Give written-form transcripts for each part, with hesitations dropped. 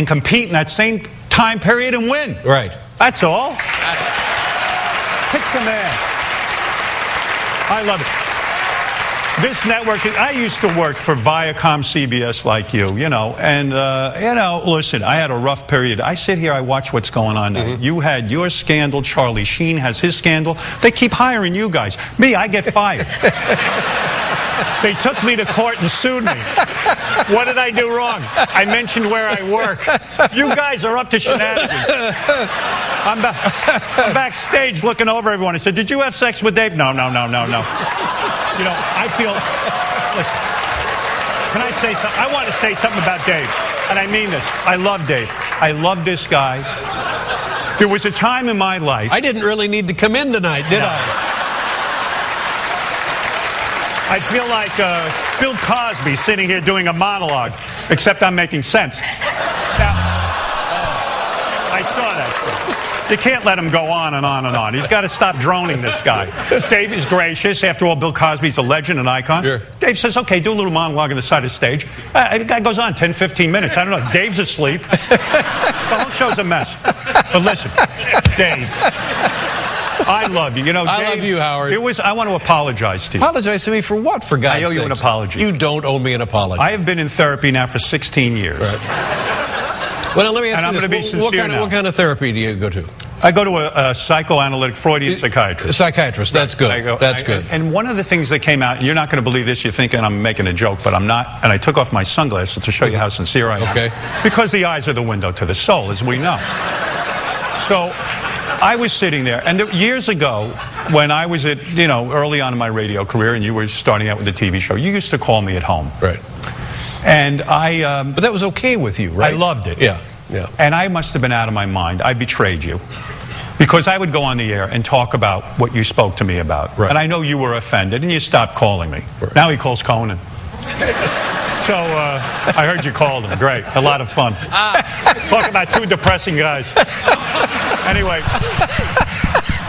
and compete in that same time period and win. Right. That's all. Kick some ass. I love it. This network, I used to work for Viacom CBS like you know, and, listen, I had a rough period. I sit here, I watch what's going on now. You had your scandal, Charlie Sheen has his scandal. They keep hiring you guys. Me, I get fired. They took me to court and sued me. What did I do wrong? I mentioned where I work. You guys are up to shenanigans. I'm backstage looking over everyone. I said, did you have sex with Dave? No. You know, I feel, listen, can I say something? I want to say something about Dave, and I mean this. I love Dave. I love this guy. There was a time in my life. I didn't really need to come in tonight, did I? I feel like Bill Cosby sitting here doing a monologue, except I'm making sense. Now, I saw that stuff. You can't let him go on and on and on. He's got to stop droning, this guy. Dave is gracious. After all, Bill Cosby's a legend, an icon. Sure. Dave says, okay, do a little monologue on the side of the stage. The guy goes on 10, 15 minutes. I don't know. Dave's asleep. The whole show's a mess. But listen, Dave, I love you. You know, Dave, I love you, Howard. I want to apologize to you. Apologize to me for what, for God's sake? I owe you an apology. You don't owe me an apology. I have been in therapy now for 16 years. Right. Well, now, let me ask and I'm you going to be sincere now. What kind of therapy do you go to? I go to a psychoanalytic Freudian psychiatrist. Psychiatrist, that's good. That's good. And one of the things that came out, you're not going to believe this, you're thinking I'm making a joke, but I'm not. And I took off my sunglasses to show you how sincere I am. Okay. Because the eyes are the window to the soul, as we know. So I was sitting there, and years ago, when I was at, early on in my radio career, and you were starting out with the TV show, you used to call me at home. Right. And but that was okay with you, right? I loved it. Yeah. And I must have been out of my mind. I betrayed you. Because I would go on the air and talk about what you spoke to me about. Right. And I know you were offended, and you stopped calling me. Right. Now he calls Conan. So I heard you called him. Great. A lot of fun. Talk about two depressing guys. Anyway.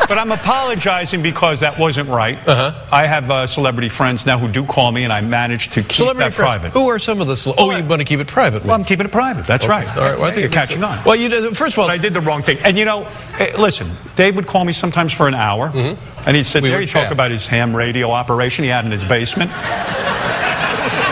But I'm apologizing because that wasn't right. I have celebrity friends now who do call me, and I managed to keep that private. Who are some of the you want to keep it private? Well, I'm keeping it private. That's right. All right. Well, I think you're catching on. Well, first of all, but I did the wrong thing. And listen, Dave would call me sometimes for an hour, and he'd sit there, he'd talk about his ham radio operation he had in his basement.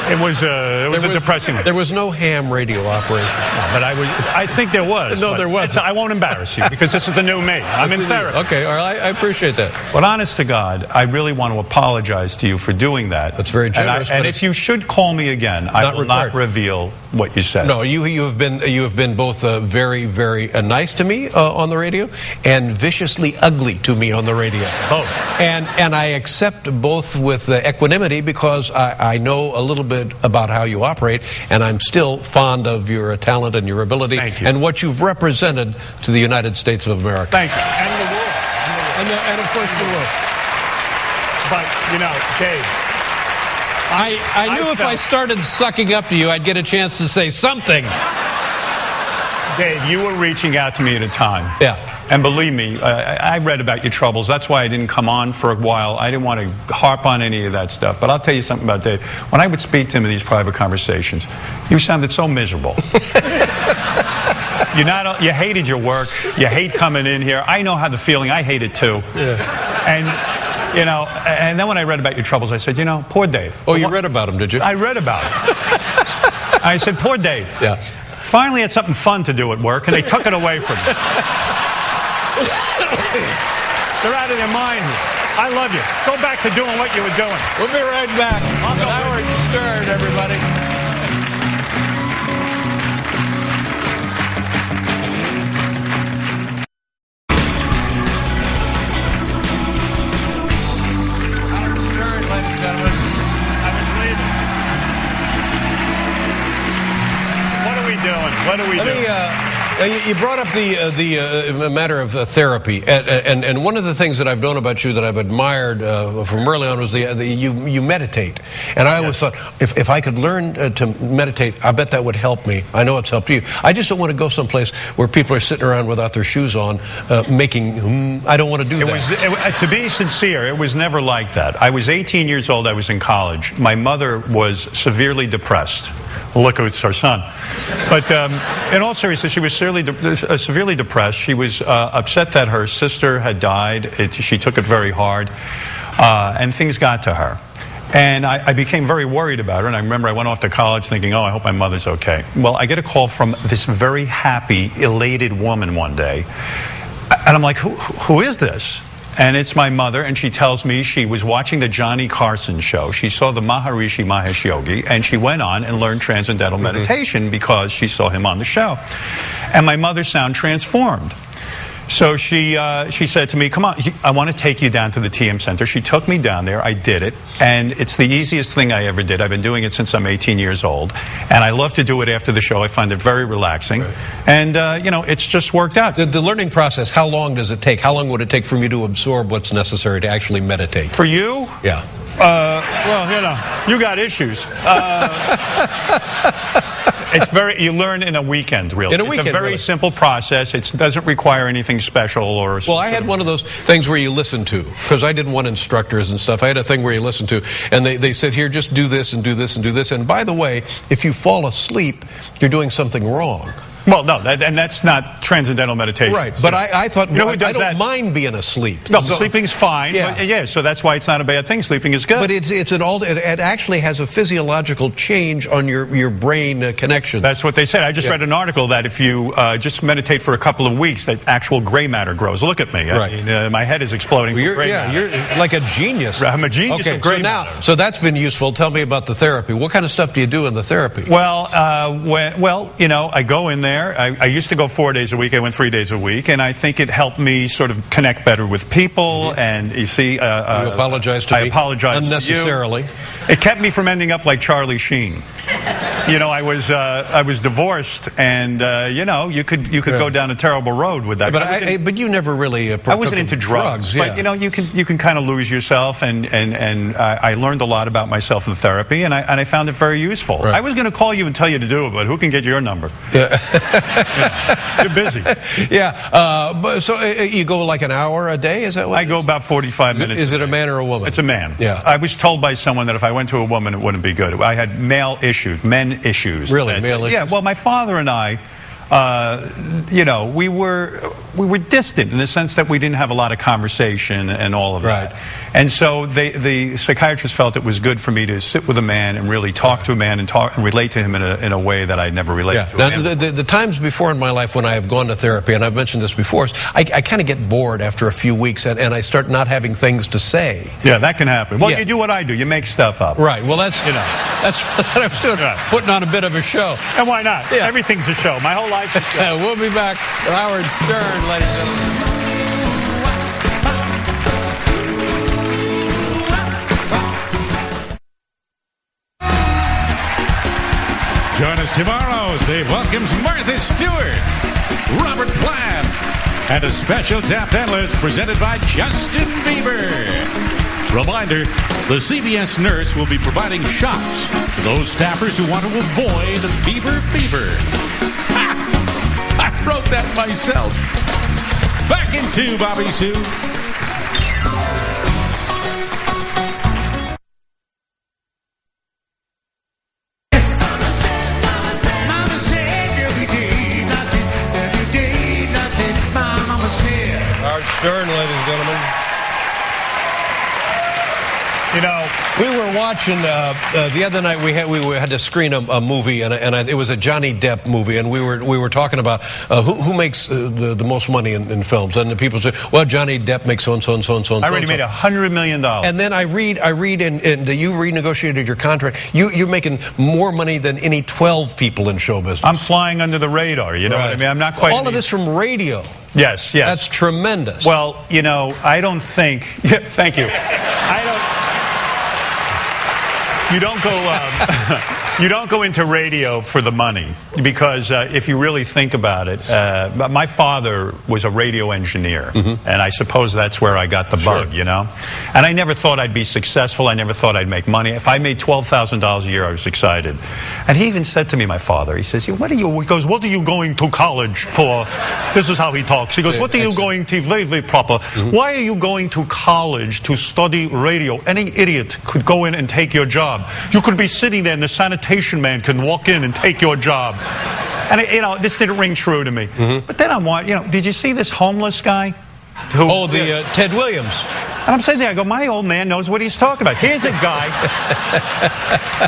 It was a depressing one. There was no ham radio operation. No, but I think there was. No, there wasn't. I won't embarrass you because this is the new me. I'm in therapy. Okay, all right, I appreciate that. But honest to God, I really want to apologize to you for doing that. That's very generous. And if you should call me again, I will not reveal what you said. No, you have been both very, very nice to me on the radio and viciously ugly to me on the radio. Both. And I accept both with equanimity because I know a little bit about how you operate, and I'm still fond of your talent and your ability and what you've represented to the United States of America. Thank you. And the world. And of course the world. But, Dave, I knew if I started sucking up to you, I'd get a chance to say something. Dave, you were reaching out to me at a time. Yeah. And believe me, I read about your troubles. That's why I didn't come on for a while. I didn't want to harp on any of that stuff. But I'll tell you something about Dave. When I would speak to him in these private conversations, you sounded so miserable. You hated your work. You hate coming in here. I know how the feeling. I hate it too. Yeah. And then when I read about your troubles, I said, poor Dave. Oh, you read about him, did you? I read about him. I said, poor Dave. Yeah. Finally had something fun to do at work, and they took it away from me. They're out of their mind. I love you. Go back to doing what you were doing. We'll be right back. Howard Stern, everybody. Howard Stern, ladies and gentlemen. I've been bleeding. What are we doing? You brought up the matter of therapy, and one of the things that I've known about you that I've admired from early on was you meditate. And I always thought, if I could learn to meditate, I bet that would help me. I know it's helped you. I just don't want to go someplace where people are sitting around without their shoes on, making, I don't want to do that. To be sincere, it was never like that. I was 18 years old. I was in college. My mother was severely depressed. Look, it's her son. But in all seriousness, she was severely depressed. She was upset that her sister had died. She took it very hard, and things got to her. And I became very worried about her, and I remember I went off to college thinking, oh, I hope my mother's okay. Well, I get a call from this very happy, elated woman one day, and I'm like, who is this? And it's my mother, and she tells me she was watching the Johnny Carson show. She saw the Maharishi Mahesh Yogi, and she went on and learned Transcendental Meditation because she saw him on the show. And my mother sounded transformed. So she said to me, come on, I want to take you down to the TM Center. She took me down there. I did it. And it's the easiest thing I ever did. I've been doing it since I'm 18 years old. And I love to do it after the show. I find it very relaxing. Right. And, you know, it's just worked out. The learning process, how long does it take? How long would it take for me to absorb what's necessary to actually meditate? For you? Yeah. Well, you know, you got issues. You learn in a weekend, really. In a weekend, it's a very simple process. It doesn't require anything special or... Well, I had one of those things where you listen to, because I didn't want instructors and stuff. I had a thing where you listen to, and they said, here, just do this and do this and do this. And by the way, if you fall asleep, you're doing something wrong. Well, no, and that's not transcendental meditation. Right, but I thought, you know who does I don't mind being asleep. No, sleeping's fine. Yeah. But, yeah, so that's why it's not a bad thing. Sleeping is good. But it actually has a physiological change on your brain connection. That's what they said. I just read an article that if you just meditate for a couple of weeks, that actual gray matter grows. Look at me. Right. I mean, my head is exploding from gray matter. You're like a genius. I'm a genius of gray matter. So that's been useful. Tell me about the therapy. What kind of stuff do you do in the therapy? Well, you know, I go in there. I used to go 4 days a week. I went 3 days a week, and I think it helped me sort of connect better with people. And you see, you apologize to me. I apologize unnecessarily. To you. It kept me from ending up like Charlie Sheen. You know, I was divorced, and you know, you could go down a terrible road with that. But you never really. I wasn't into drugs, but you know, you can kind of lose yourself, and I learned a lot about myself in therapy, and I found it very useful. Right. I was going to call you and tell you to do it, but who can get your number? Yeah. You're busy. Yeah. But so you go like an hour a day? Is that what? I go about 45 minutes. Is it a man or a woman? It's a man. Yeah. I was told by someone that if I went to a woman, it wouldn't be good. I had men issues. Really, male issues? Yeah. Well, my father and I, you know, we were distant in the sense that we didn't have a lot of conversation and all of that. Right. And so the psychiatrist felt it was good for me to sit with a man and really talk to a man and relate to him in a way that I never related to. Now, the times before in my life when I have gone to therapy, and I've mentioned this before, I kind of get bored after a few weeks, and I start not having things to say. Yeah, that can happen. Well, you do what I do. You make stuff up. Right. Well, that's what I was doing. Right. Putting on a bit of a show. And why not? Yeah. Everything's a show. My whole life is a show. We'll be back with Howard Stern, ladies and gentlemen. Join us tomorrow as Dave welcomes Martha Stewart, Robert Plant, and a special Top 10 list presented by Justin Bieber. Reminder, the CBS nurse will be providing shots to those staffers who want to avoid Bieber fever. Ha! I wrote that myself. Back into Bobby Sue. Stern, ladies and gentlemen. You know, we were watching the other night. We had to screen a movie, and it was a Johnny Depp movie, and we were talking about who makes the most money in films, and the people say, well, Johnny Depp makes so and so and so and so. I already made $100 million. And then I read, and you renegotiated your contract. You're making more money than any 12 people in show business. I'm flying under the radar. You know what I mean? I'm not quite. All of this from radio. Yes. That's tremendous. Well, you know, I don't think. Yeah, thank you. You don't go into radio for the money, because if you really think about it, my father was a radio engineer, and I suppose that's where I got the bug, you know? And I never thought I'd be successful. I never thought I'd make money. If I made $12,000 a year, I was excited. And he even said to me, my father, he says, he goes, what are you going to college for? This is how he talks. He goes, what are you going to, very, very proper. Why are you going to college to study radio? Any idiot could go in and take your job. You could be sitting there in the sanitarium sanitation man can walk in and take your job. And, this didn't ring true to me. But then did you see this homeless guy? Ted Williams. And I'm sitting there, I go, my old man knows what he's talking about. Here's a guy,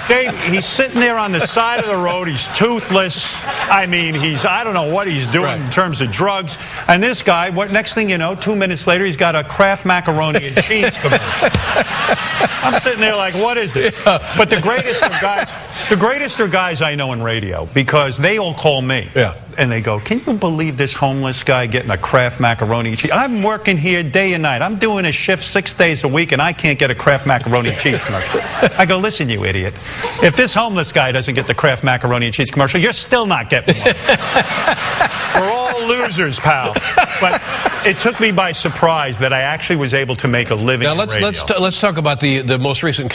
Dave, he's sitting there on the side of the road, he's toothless. I mean, I don't know what he's doing in terms of drugs. And this guy, next thing you know, 2 minutes later, he's got a Kraft macaroni and cheese commercial. I'm sitting there like, what is it? But the greatest are guys I know in radio, because they all call me. Yeah. And they go, can you believe this homeless guy getting a Kraft macaroni and cheese? I'm working here day and night. I'm doing a shift 6 days a week, and I can't get a Kraft macaroni and cheese commercial. I go, listen, you idiot. If this homeless guy doesn't get the Kraft macaroni and cheese commercial, you're still not getting one. We're all losers, pal. But it took me by surprise that I actually was able to make a living in radio. Let's talk about the most recent